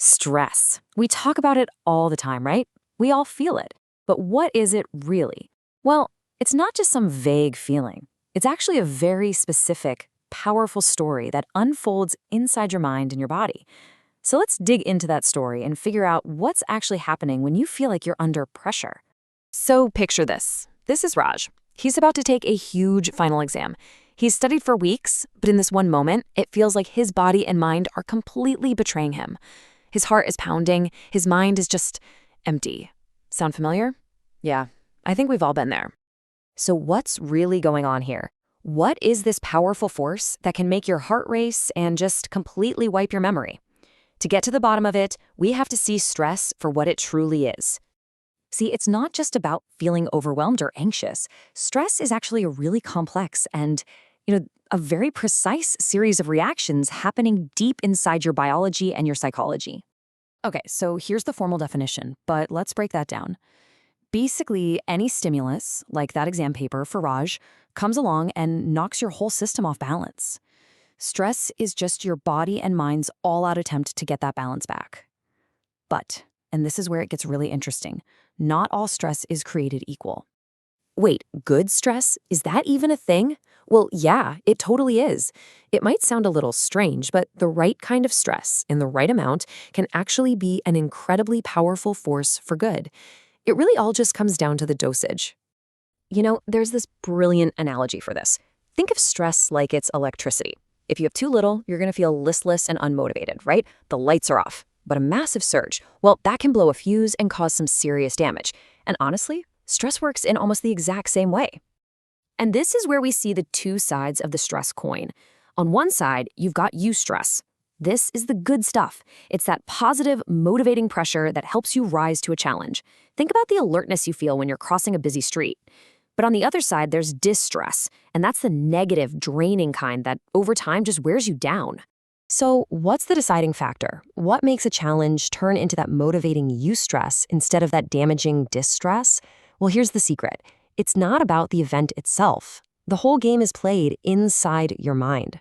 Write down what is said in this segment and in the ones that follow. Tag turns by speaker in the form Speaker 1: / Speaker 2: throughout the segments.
Speaker 1: Stress. We talk about it all the time, right? We all feel it. But what is it really? Well, it's not just some vague feeling. It's actually a very specific, powerful story that unfolds inside your mind and your body. So let's dig into that story and figure out what's actually happening when you feel like you're under pressure. So picture this. This is Raj. He's about to take a huge final exam. He's studied for weeks, but in this one moment, it feels like his body and mind are completely betraying him. His heart is pounding, his mind is just empty. Sound familiar? Yeah, I think we've all been there. So what's really going on here? What is this powerful force that can make your heart race and just completely wipe your memory? To get to the bottom of it, we have to see stress for what it truly is. See, it's not just about feeling overwhelmed or anxious. Stress is actually a really complex and, a very precise series of reactions happening deep inside your biology and your psychology. Okay, so here's the formal definition, but let's break that down. Basically, any stimulus, like that exam paper for Raj, comes along and knocks your whole system off balance. Stress is just your body and mind's all-out attempt to get that balance back. But, and this is where it gets really interesting, not all stress is created equal. Wait, good stress? Is that even a thing? Well, yeah, it totally is. It might sound a little strange, but the right kind of stress, in the right amount, can actually be an incredibly powerful force for good. It really all just comes down to the dosage. There's this brilliant analogy for this. Think of stress like it's electricity. If you have too little, you're going to feel listless and unmotivated, right? The lights are off. But a massive surge, well, that can blow a fuse and cause some serious damage. And honestly, stress works in almost the exact same way. And this is where we see the two sides of the stress coin. On one side, you've got eustress. This is the good stuff. It's that positive, motivating pressure that helps you rise to a challenge. Think about the alertness you feel when you're crossing a busy street. But on the other side, there's distress, and that's the negative, draining kind that over time just wears you down. So what's the deciding factor? What makes a challenge turn into that motivating eustress instead of that damaging distress? Well, here's the secret. It's not about the event itself. The whole game is played inside your mind.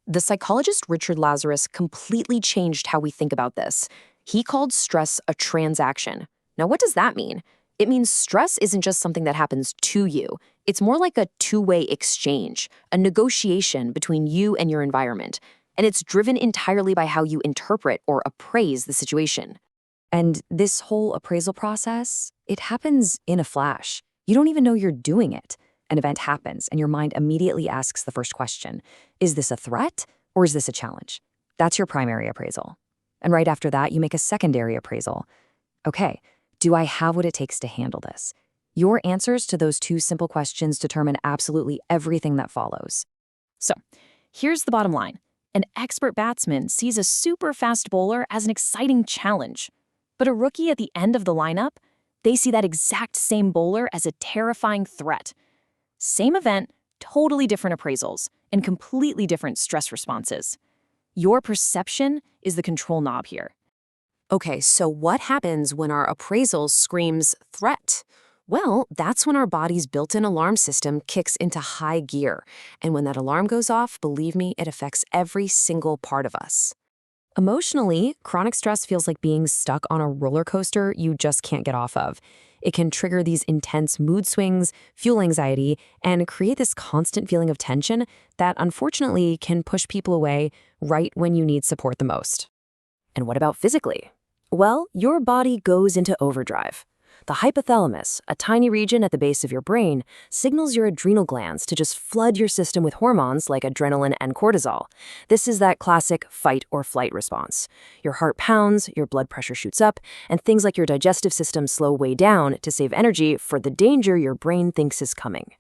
Speaker 1: The psychologist Richard Lazarus completely changed how we think about this. He called stress a transaction. Now, what does that mean? It means stress isn't just something that happens to you. It's more like a two-way exchange, a negotiation between you and your environment. And it's driven entirely by how you interpret or appraise the situation. And this whole appraisal process, it happens in a flash. You don't even know you're doing it. An event happens, and your mind immediately asks the first question. Is this a threat, or is this a challenge? That's your primary appraisal. And right after that, you make a secondary appraisal. Okay, do I have what it takes to handle this? Your answers to those two simple questions determine absolutely everything that follows. So, here's the bottom line. An expert batsman sees a super fast bowler as an exciting challenge. But a rookie at the end of the lineup, they see that exact same bowler as a terrifying threat. Same event, totally different appraisals, and completely different stress responses. Your perception is the control knob here. Okay, so what happens when our appraisal screams threat? Well, that's when our body's built-in alarm system kicks into high gear. And when that alarm goes off, believe me, it affects every single part of us. Emotionally, chronic stress feels like being stuck on a roller coaster you just can't get off of. It can trigger these intense mood swings, fuel anxiety, and create this constant feeling of tension that unfortunately can push people away right when you need support the most. And what about physically? Well, your body goes into overdrive. The hypothalamus, a tiny region at the base of your brain, signals your adrenal glands to just flood your system with hormones like adrenaline and cortisol. This is that classic fight or flight response. Your heart pounds, your blood pressure shoots up, and things like your digestive system slow way down to save energy for the danger your brain thinks is coming.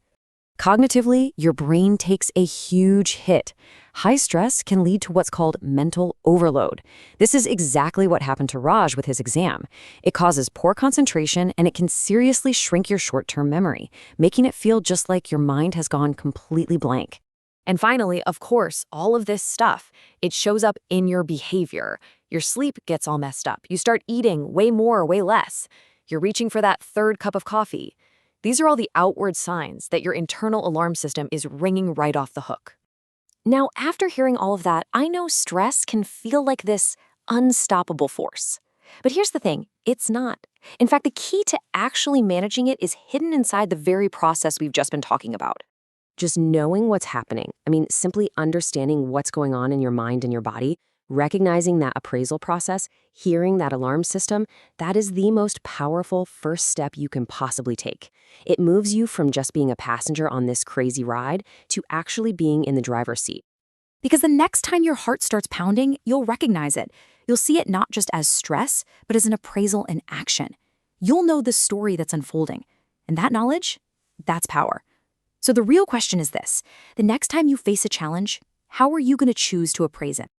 Speaker 1: Cognitively, your brain takes a huge hit. High stress can lead to what's called mental overload. This is exactly what happened to Raj with his exam. It causes poor concentration, and it can seriously shrink your short-term memory, making it feel just like your mind has gone completely blank. And finally, of course, all of this stuff, it shows up in your behavior. Your sleep gets all messed up. You start eating way more, way less. You're reaching for that third cup of coffee. These are all the outward signs that your internal alarm system is ringing right off the hook. Now, after hearing all of that, I know stress can feel like this unstoppable force. But here's the thing, it's not. In fact, the key to actually managing it is hidden inside the very process we've just been talking about. Just knowing what's happening, simply understanding what's going on in your mind and your body, recognizing that appraisal process, hearing that alarm system, that is the most powerful first step you can possibly take. It moves you from just being a passenger on this crazy ride to actually being in the driver's seat. Because the next time your heart starts pounding, you'll recognize it. You'll see it not just as stress, but as an appraisal in action. You'll know the story that's unfolding. And that knowledge, that's power. So the real question is this: the next time you face a challenge, how are you going to choose to appraise it?